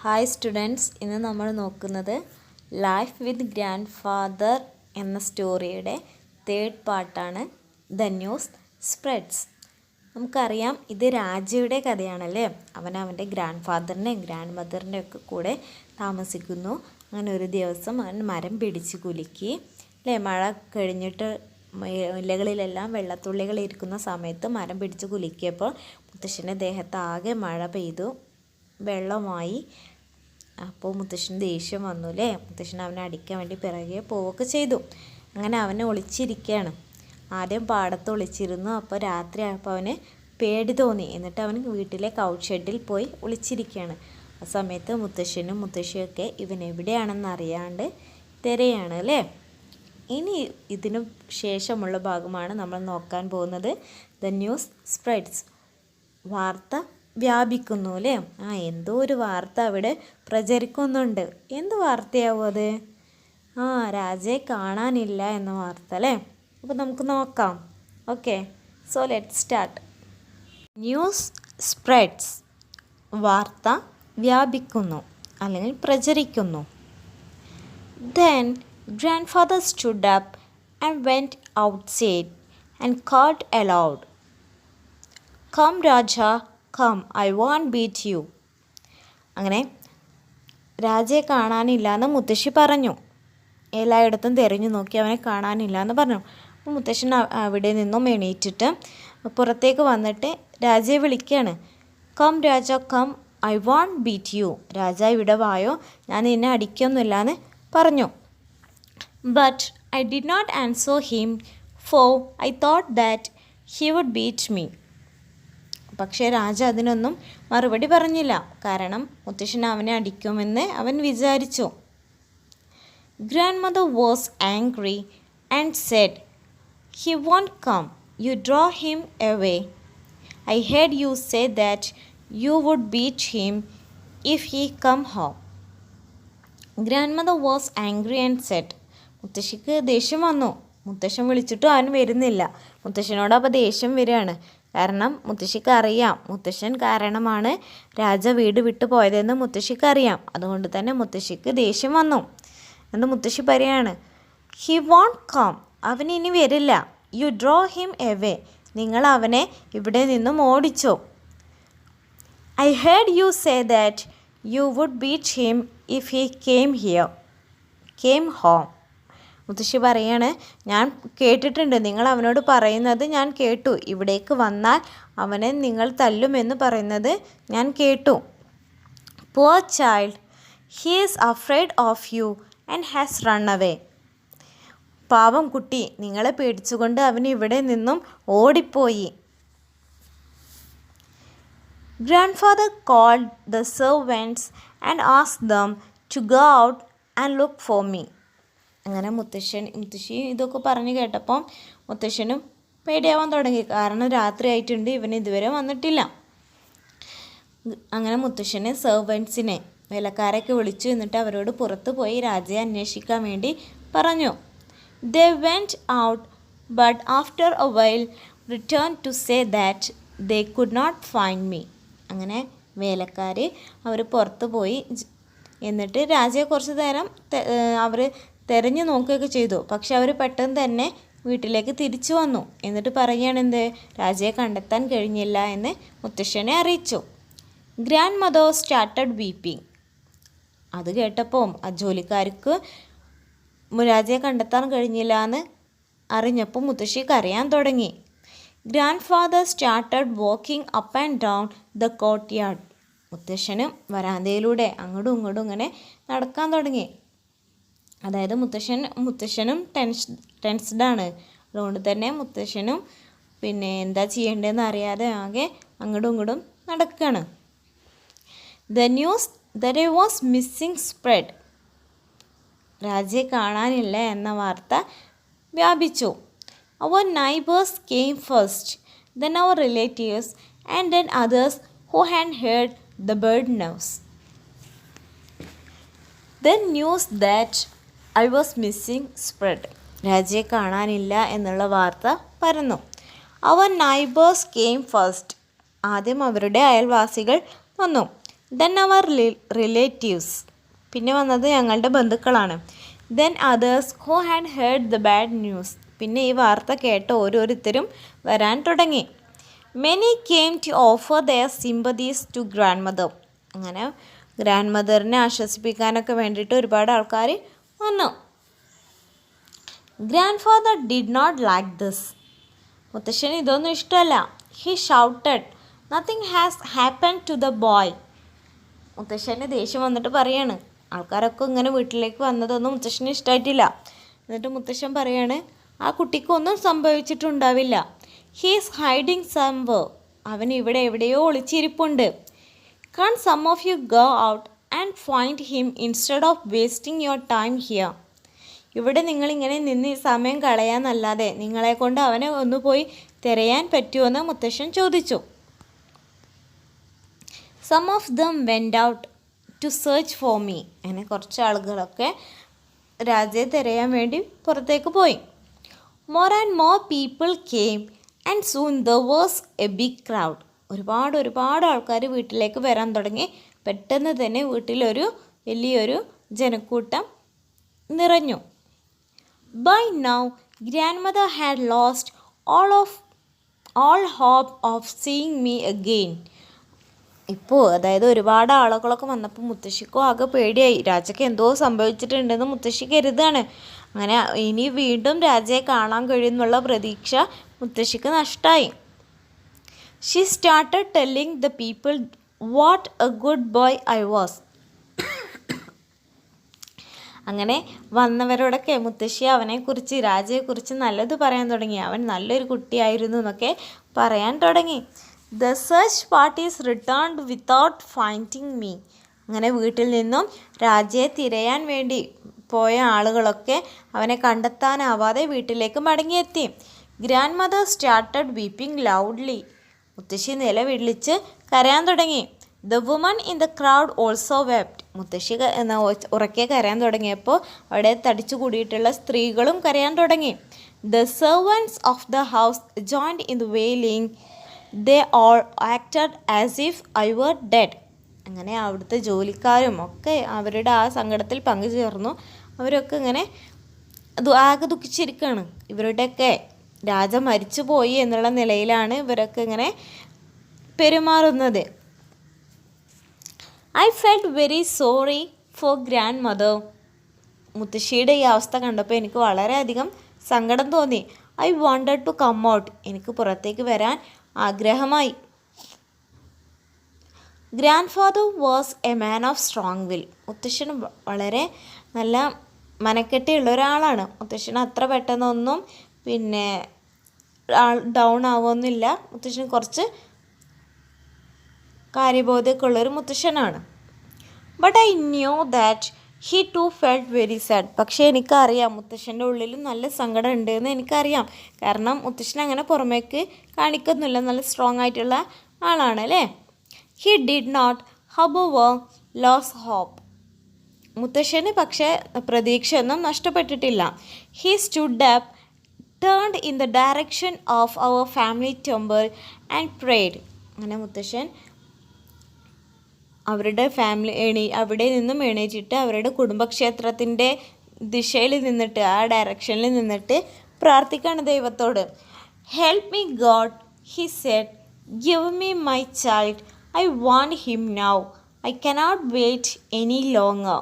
Hi students, ഇന്ന് നമ്മൾ നോക്കുന്നത് ലൈഫ് വിത്ത് ഗ്രാൻഡ് ഫാദർ എന്ന സ്റ്റോറിയുടെ തേർഡ് പാർട്ടാണ്. The news spreads. നമുക്കറിയാം, ഇത് രാജയുടെ കഥയാണല്ലേ. അവൻ്റെ ഗ്രാൻഡ് ഫാദറിൻ്റെയും ഗ്രാൻഡ് മദറിൻ്റെ ഒക്കെ കൂടെ താമസിക്കുന്നു. അങ്ങനെ ഒരു ദിവസം അവൻ മരം പിടിച്ച് കുലുക്കി അല്ലേ. മഴ കഴിഞ്ഞിട്ട് ഇലകളിലെല്ലാം വെള്ളത്തുള്ളികൾ ഇരിക്കുന്ന സമയത്ത് മരം പിടിച്ച് കുലുക്കിയപ്പോൾ മുത്തശ്ശൻ്റെ ദേഹത്താകെ മഴ പെയ്തു, വെള്ളമായി. അപ്പോൾ മുത്തശ്ശന് ദേഷ്യം വന്നു അല്ലേ. മുത്തശ്ശൻ അവനെ അടിക്കാൻ വേണ്ടി പിറകെ പോവുകയൊക്കെ ചെയ്തു. അങ്ങനെ അവനെ ഒളിച്ചിരിക്കുകയാണ്. ആദ്യം പാടത്ത് ഒളിച്ചിരുന്നു. അപ്പോൾ രാത്രി ആയപ്പോൾ അവന് പേടി തോന്നി. എന്നിട്ട് അവൻ വീട്ടിലെ കൗട്ട് ഷെഡിൽ പോയി ഒളിച്ചിരിക്കുകയാണ്. ആ സമയത്ത് മുത്തശ്ശനും മുത്തശ്ശിയൊക്കെ ഇവൻ എവിടെയാണെന്ന് അറിയാണ്ട് തിരയാണ് അല്ലേ. ഇനി ഇതിനു ശേഷമുള്ള ഭാഗമാണ് നമ്മൾ നോക്കാൻ പോകുന്നത്. The news spreads. വാർത്ത വ്യാപിക്കുന്നു അല്ലേ. എന്തോ ഒരു വാർത്ത അവിടെ പ്രചരിക്കുന്നുണ്ട്. എന്ത് വാർത്തയാവും അത്? രാജയെ കാണാനില്ല എന്ന വാർത്ത അല്ലേ. അപ്പോൾ നമുക്ക് നോക്കാം. Okay, so let start. News spreads. വാർത്ത വ്യാപിക്കുന്നു അല്ലെങ്കിൽ പ്രചരിക്കുന്നു. Then grandfather stood up and went outside and called aloud, "Come Raja, come, I won't beat you." അങ്ങനെ രാജയെ കാണാനില്ല എന്ന് മുത്തശ്ശി പറഞ്ഞു. എല്ലായിടത്തും തിരഞ്ഞു നോക്കി, അവനെ കാണാനില്ല എന്ന് പറഞ്ഞു. അപ്പോൾ മുത്തശ്ശൻ അവിടെ നിന്നും എണീറ്റിട്ട് പുറത്തേക്ക് വന്നിട്ട് രാജയെ വിളിക്കുകയാണ്. "Come Raja, come, I won't beat you." Raja ഇവിടെ വായോ, ഞാൻ നിന്നെ അടിക്കൊന്നുമില്ല എന്ന് പറഞ്ഞു. But I did not answer him, for I thought that he would beat me. പക്ഷേ രാജ അതിനൊന്നും മറുപടി പറഞ്ഞില്ല. കാരണം മുത്തശ്ശൻ അവനെ അടിക്കുമെന്ന് അവൻ വിചാരിച്ചു. Grandmother was angry and said, "He won't come. You draw him away. I heard you say that you would beat him if he come home." Grandmother was angry and said, മുത്തശ്ശിക്ക് ദേഷ്യം വന്നു. മുത്തശ്ശൻ വിളിച്ചിട്ടും അവൻ വരുന്നില്ല. മുത്തശ്ശനോട് അപ്പോൾ ദേഷ്യം വരികയാണ്. കാരണം മുത്തശ്ശിക്ക് അറിയാം, മുത്തശ്ശൻ കാരണമാണ് രാജ വീട് വിട്ടു പോയതെന്ന് മുത്തശ്ശിക്ക് അറിയാം. അതുകൊണ്ട് തന്നെ മുത്തശ്ശിക്ക് ദേഷ്യം വന്നു എന്ന് മുത്തശ്ശി പറയാണ്. "He won't come." അവൻ ഇനി വരില്ല. "You drove him away." നിങ്ങൾ അവനെ ഇവിടെ നിന്നും ഓടിച്ചോ. "I heard you say that you would beat him if he came home." മുത്തശ്ശി പറയാണ്, ഞാൻ കേട്ടിട്ടുണ്ട്, നിങ്ങൾ അവനോട് പറയുന്നത് ഞാൻ കേട്ടു. ഇവിടേക്ക് വന്നാൽ അവനെ നിങ്ങൾ തല്ലുമെന്ന് പറയുന്നത് ഞാൻ കേട്ടു. "Poor child, he is afraid of you and has run away." പാവം കുട്ടി, നിങ്ങളെ പേടിച്ചുകൊണ്ട് അവൻ ഇവിടെ നിന്നും ഓടിപ്പോയി. Grandfather called the servants and asked them to go out and look for me. അങ്ങനെ മുത്തശ്ശി ഇതൊക്കെ പറഞ്ഞു കേട്ടപ്പോൾ മുത്തശ്ശനും പേടിയാവാൻ തുടങ്ങി. കാരണം രാത്രി ആയിട്ടുണ്ട്, ഇവൻ ഇതുവരെ വന്നിട്ടില്ല. അങ്ങനെ മുത്തശ്ശന് സെർവൻസിനെ, വേലക്കാരൊക്കെ വിളിച്ചു. എന്നിട്ട് അവരോട് പുറത്ത് പോയി രാജയെ അന്വേഷിക്കാൻ വേണ്ടി പറഞ്ഞു. They went out, but after a while returned to say that they could not find me. അങ്ങനെ വേലക്കാർ അവർ പുറത്ത് പോയി. എന്നിട്ട് രാജയെ കുറച്ച് നേരം അവർ തിരഞ്ഞു നോക്കുകയൊക്കെ ചെയ്തു. പക്ഷെ അവർ പെട്ടെന്ന് തന്നെ വീട്ടിലേക്ക് തിരിച്ചു വന്നു. എന്നിട്ട് പറയുകയാണ്, എന്ത്, രാജയെ കണ്ടെത്താൻ കഴിഞ്ഞില്ല എന്ന് മുത്തശ്ശനെ അറിയിച്ചു. Grand mother started weeping. അത് കേട്ടപ്പോൾ ആ ജോലിക്കാർക്ക് രാജയെ കണ്ടെത്താൻ കഴിഞ്ഞില്ല എന്ന് അറിഞ്ഞപ്പോൾ മുത്തശ്ശി കരയാൻ തുടങ്ങി. Grand father started walking up and down the court yard. മുത്തശ്ശനും വരാന്തയിലൂടെ അങ്ങോട്ടും ഇങ്ങോട്ടും ഇങ്ങനെ നടക്കാൻ തുടങ്ങി. അതായത് മുത്തശ്ശനും ടെൻസ്ഡാണ്. അതുകൊണ്ട് തന്നെ മുത്തശ്ശനും എന്താ ചെയ്യേണ്ടതെന്ന് അറിയാതെ ആകെ അങ്ങോട്ടും ഇങ്ങോട്ടും നടക്കുകയാണ്. The news that I was missing spread. രാജയെ കാണാനില്ല എന്ന വാർത്ത വ്യാപിച്ചു. Our neighbours came first, then our relatives and then others who had heard the bird news. The news that I was missing spread. രാജയെ കാണാനില്ല എന്നുള്ള വാർത്ത പരന്നു. Our neighbours came first. ആദ്യം അവരുടെ അയൽവാസികൾ വന്നു. ദെൻ അവർ റിലേറ്റീവ്സ്, പിന്നെ വന്നത് ഞങ്ങളുടെ ബന്ധുക്കളാണ്. Then others who had heard the bad news, പിന്നെ ഈ വാർത്ത കേട്ട ഓരോരുത്തരും വരാൻ തുടങ്ങി. Many came to offer their sympathies to grandmother, അങ്ങനെ ഗ്രാൻഡ് മദറിനെ ആശ്വസിപ്പിക്കാനൊക്കെ വേണ്ടിയിട്ട് ഒരുപാട് ആൾക്കാർ വന്നു. Grandfather did not like this, മുത്തശ്ശന് ഇതൊന്നും ഇഷ്ടമല്ല. He shouted nothing has happen to the boy, മുത്തശ്ശന് ദേഷ്യം വന്നിട്ട് പറയാണ്, ആൾക്കാരൊക്കെ ഇങ്ങനെ വീട്ടിലേക്ക് വന്നതൊന്നും മുത്തശ്ശന് ഇഷ്ടമായിട്ടില്ല. എന്നിട്ട് മുത്തശ്ശൻ പറയാണ്, ആ കുട്ടിക്കൊന്നും സംഭവിച്ചിട്ടുണ്ടാവില്ല. ഹീ ഈസ് ഹൈഡിങ് സംവെയർ, അവൻ ഇവിടെ എവിടെയോ ഒളിച്ചിരിപ്പുണ്ട്. Can some of you go out and find him instead of wasting your time here, ഇവിടെ നിങ്ങളിങ്ങനെ നിന്ന് ഈ സമയം കളയാന്നല്ലാതെ നിങ്ങളെ കൊണ്ട് അവനെ ഒന്ന് പോയി തിരയാൻ പറ്റുമെന്ന് മുത്തശ്ശൻ ചോദിച്ചു. Some of them went out to search for me, അങ്ങനെ കുറച്ച് ആളുകളൊക്കെ രാജയെ തിരയാൻ വേണ്ടി പുറത്തേക്ക് പോയി. More and more people came and soon there was a big crowd, ഒരുപാട് ആൾക്കാർ വീട്ടിലേക്ക് വരാൻ തുടങ്ങി. പെട്ടെന്ന് തന്നെ വീട്ടിലൊരു വലിയൊരു ജനക്കൂട്ടം നിറഞ്ഞു. By now, grandmother had lost all hope of seeing me again. ഇപ്പോൾ അതായത് ഒരുപാട് ആളുകളൊക്കെ വന്നപ്പോൾ മുത്തശ്ശിക്കും ആകെ പേടിയായി. രാജയ്ക്ക് എന്തോ സംഭവിച്ചിട്ടുണ്ടെന്ന് മുത്തശ്ശി കരുതാണ്. അങ്ങനെ ഇനി വീണ്ടും രാജയെ കാണാൻ കഴിയുമെന്നുള്ള പ്രതീക്ഷ മുത്തശ്ശിക്ക് നഷ്ടമായി. She started telling the people what A good boy I was. അങ്ങനെ വന്നവരോടൊക്കെ മുത്തശ്ശി അവനെക്കുറിച്ച് രാജയെക്കുറിച്ച് നല്ലത് പറയാൻ തുടങ്ങി. അവൻ നല്ലൊരു കുട്ടിയായിരുന്നു എന്നൊക്കെ പറയാൻ തുടങ്ങി. The search parties returned without finding me, അങ്ങനെ വീട്ടിൽ നിന്നും രാജയെ തിരയാൻ വേണ്ടി പോയ ആളുകളൊക്കെ അവനെ കണ്ടെത്താനാവാതെ വീട്ടിലേക്ക് മടങ്ങിയെത്തി. Grand mother started weeping loudly, മുത്തശ്ശി നിലവിളിച്ച് കരയാൻ തുടങ്ങി. The woman in the crowd also wept, മുത്തശ്ശി ഉറക്കെ കരയാൻ തുടങ്ങിയപ്പോൾ അവിടെ തടിച്ചു കൂടിയിട്ടുള്ള സ്ത്രീകളും കരയാൻ തുടങ്ങി. The servants of the house joined in the wailing, they all acted as if I were dead, അങ്ങനെ അവിടുത്തെ ജോലിക്കാരും ഒക്കെ അവരുടെ ആ സങ്കടത്തിൽ പങ്കുചേർന്നു. അവരൊക്കെ ഇങ്ങനെ ആകെ ദുഃഖിച്ചിരിക്കുകയാണ്. ഇവരുടെയൊക്കെ രാജ മരിച്ചു പോയി എന്നുള്ള നിലയിലാണ് ഇവരൊക്കെ ഇങ്ങനെ പെരുമാറുന്നത്. I felt very sorry for grandmother, മുത്തശ്ശിയുടെ ഈ അവസ്ഥ കണ്ടപ്പോൾ എനിക്ക് വളരെയധികം സങ്കടം തോന്നി. I wanted to come out, എനിക്ക് പുറത്തേക്ക് വരാൻ ആഗ്രഹമായി. Grandfather was a man of strong will, മുത്തശ്ശന് വളരെ നല്ല മനക്കെട്ടിയുള്ള ഒരാളാണ്. മുത്തശ്ശന് അത്ര പെട്ടെന്നൊന്നും ഡൗൺ ആവുമൊന്നുമില്ല. മുത്തശ്ശന് കുറച്ച് കാര്യബോധമൊക്കെ ഉള്ളൊരു മുത്തശ്ശനാണ്. But I knew that he too felt very sad, പക്ഷേ എനിക്കറിയാം മുത്തശ്ശൻ്റെ ഉള്ളിലും നല്ല സങ്കടം ഉണ്ട് എന്ന് എനിക്കറിയാം. കാരണം മുത്തശ്ശൻ അങ്ങനെ പുറമേക്ക് കാണിക്കുന്നില്ല, നല്ല സ്ട്രോങ് ആയിട്ടുള്ള ആളാണ് അല്ലേ. He did not however lose hope, മുത്തശ്ശന് പക്ഷേ പ്രതീക്ഷയൊന്നും നഷ്ടപ്പെട്ടിട്ടില്ല. He stood up, turned in the direction of our family temple and prayed, അങ്ങനെ മുത്തശ്ശൻ അവരുടെ അവിടെ നിന്നും എണീറ്റിട്ട് അവരുടെ കുടുംബക്ഷേത്രത്തിൻ്റെ ദിശയിൽ നിന്നിട്ട് ആ ഡയറക്ഷനിൽ നിന്നിട്ട് പ്രാർത്ഥിക്കുകയാണ് ദൈവത്തോട്. Help me God, he said, give me my child, I want him now, I cannot wait any longer.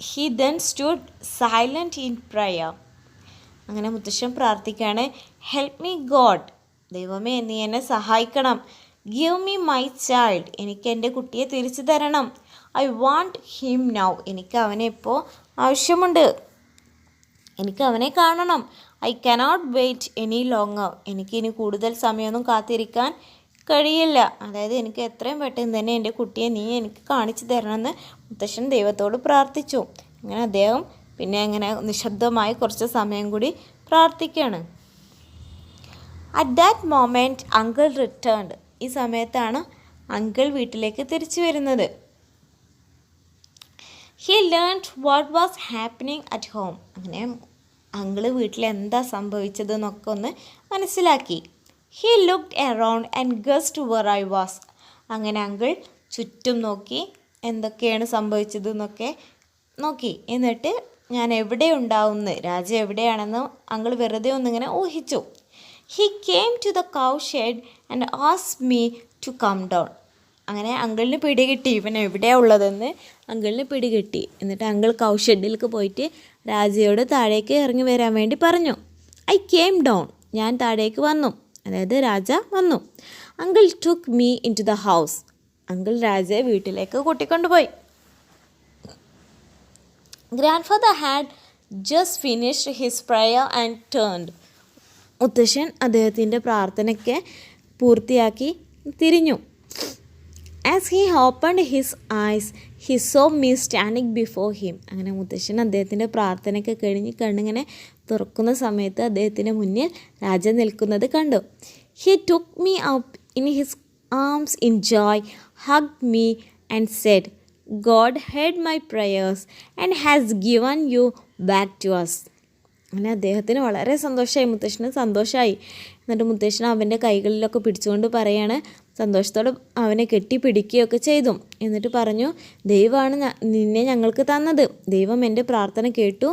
He then stood silent in prayer, അങ്ങനെ മുത്തശ്ശൻ പ്രാർത്ഥിക്കുകയാണ്. ഹെൽപ്പ് മീ ഗോഡ്, ദൈവമേ നീ എന്നെ സഹായിക്കണം. ഗിവ് മീ മൈ ചൈൽഡ്, എനിക്ക് എൻ്റെ കുട്ടിയെ തിരിച്ചു തരണം. ഐ വാണ്ട് ഹിം നൗ, എനിക്ക് അവനെ ഇപ്പോൾ ആവശ്യമുണ്ട്, എനിക്ക് അവനെ കാണണം. I cannot wait any longer, എനിക്കിനി കൂടുതൽ സമയമൊന്നും കാത്തിരിക്കാൻ കഴിയില്ല. അതായത് എനിക്ക് എത്രയും പെട്ടെന്ന് തന്നെ എൻ്റെ കുട്ടിയെ നീ എനിക്ക് കാണിച്ചു തരണമെന്ന് മുത്തശ്ശൻ ദൈവത്തോട് പ്രാർത്ഥിച്ചു. അങ്ങനെ അദ്ദേഹം അങ്ങനെ നിശബ്ദമായി കുറച്ച് സമയം കൂടി പ്രാർത്ഥിക്കുകയാണ്. At that moment uncle returned, ഈ സമയത്താണ് അങ്കിൾ വീട്ടിലേക്ക് തിരിച്ചു വരുന്നത്. He learned what was happening at home, അങ്ങനെ അങ്കിൾ വീട്ടിൽ എന്താ സംഭവിച്ചതെന്നൊക്കെ ഒന്ന് മനസ്സിലാക്കി. He looked around and guessed where I was, അങ്ങനെ അങ്കിൾ ചുറ്റും നോക്കി എന്തൊക്കെയാണ് സംഭവിച്ചതെന്നൊക്കെ നോക്കി. എന്നിട്ട് ഞാൻ എവിടെ ഉണ്ടാവുമെന്ന്, രാജ എവിടെയാണെന്ന് അങ്കിൾ വെറുതെ ഒന്നിങ്ങനെ ഊഹിച്ചു. He came to the cow shed and asked me to come down. അങ്ങനെ അങ്കിളിന് പിടികിട്ടി ഇവൻ എവിടെയാണ് ഉള്ളതെന്ന് അങ്കിളിന് പിടികിട്ടി. എന്നിട്ട് അങ്കിൾ കൗ ഷെഡിലേക്ക് പോയിട്ട് രാജയോട് താഴേക്ക് ഇറങ്ങി വരാൻ വേണ്ടി പറഞ്ഞു. ഐ കെയിം ഡൗൺ, ഞാൻ താഴേക്ക് വന്നു, അതായത് രാജ വന്നു. Uncle took me into the house, uncle രാജയെ വീട്ടിലേക്ക് കൂട്ടിക്കൊണ്ടുപോയി. Grandfather had just finished his prayer and turned. മുത്തശ്ശൻ അദ്ദേഹത്തിൻ്റെ പ്രാർത്ഥനയ്ക്ക് പൂർത്തിയാക്കി തിരിഞ്ഞു. As he opened his eyes he saw me standing before him. അങ്ങനെ മുത്തശ്ശൻ അദ്ദേഹത്തിൻ്റെ പ്രാർത്ഥനയ്ക്ക് കഴിഞ്ഞ് കണ്ണിങ്ങനെ തുറക്കുന്ന സമയത്ത് അദ്ദേഹത്തിൻ്റെ മുന്നിൽ രാജ നിൽക്കുന്നത് കണ്ടു. He took me up in his arms in joy, hugged me and said, God heard my prayers and has given you back to us. അങ്ങനെ അദ്ദേഹത്തിന് വളരെ സന്തോഷമായി, മുത്തശ്ശന് സന്തോഷമായി. എന്നിട്ട് മുത്തശ്ശൻ അവൻ്റെ കൈകളിലൊക്കെ പിടിച്ചുകൊണ്ട് പറയാണ്, സന്തോഷത്തോടെ അവനെ കെട്ടിപ്പിടിക്കുകയൊക്കെ ചെയ്തു. എന്നിട്ട് പറഞ്ഞു, ദൈവമാണ് നിന്നെ ഞങ്ങൾക്ക് തന്നത്, ദൈവം എൻ്റെ പ്രാർത്ഥന കേട്ടു,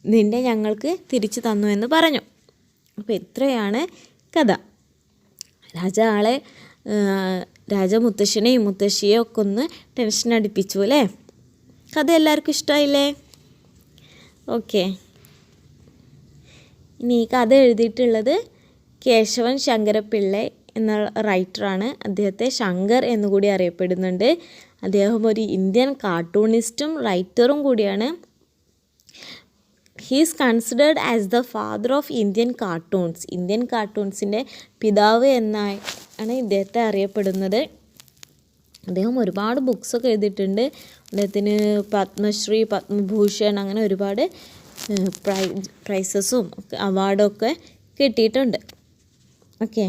നിന്നെ ഞങ്ങൾക്ക് തിരിച്ചു തന്നു എന്ന് പറഞ്ഞു. അപ്പോൾ ഇത്രയാണ് കഥ. രാജ മുത്തശ്ശനെയും മുത്തശ്ശിയെയും ഒക്കെ ഒന്ന് ടെൻഷൻ അടിപ്പിച്ചു അല്ലേ. കഥ എല്ലാവർക്കും ഇഷ്ടമായില്ലേ? ഓക്കെ, ഇനി ഈ കഥ എഴുതിയിട്ടുള്ളത് കേശവൻ ശങ്കരപ്പിള്ളை എന്ന റൈറ്ററാണ്. അദ്ദേഹത്തെ ശങ്കർ എന്നുകൂടി അറിയപ്പെടുന്നുണ്ട്. അദ്ദേഹം ഒരു ഇന്ത്യൻ കാർട്ടൂണിസ്റ്റും റൈറ്ററും കൂടിയാണ്. He is considered as the father of Indian cartoons. Indian കാർട്ടൂൺസിൻ്റെ പിതാവ് എന്നാണ് ഇദ്ദേഹത്തെ അറിയപ്പെടുന്നത്. അദ്ദേഹം ഒരുപാട് ബുക്സൊക്കെ എഴുതിയിട്ടുണ്ട്. അദ്ദേഹത്തിന് പത്മശ്രീ, പത്മഭൂഷൺ അങ്ങനെ ഒരുപാട് പ്രൈസസും അവാർഡൊക്കെ കിട്ടിയിട്ടുണ്ട്. ഓക്കെ.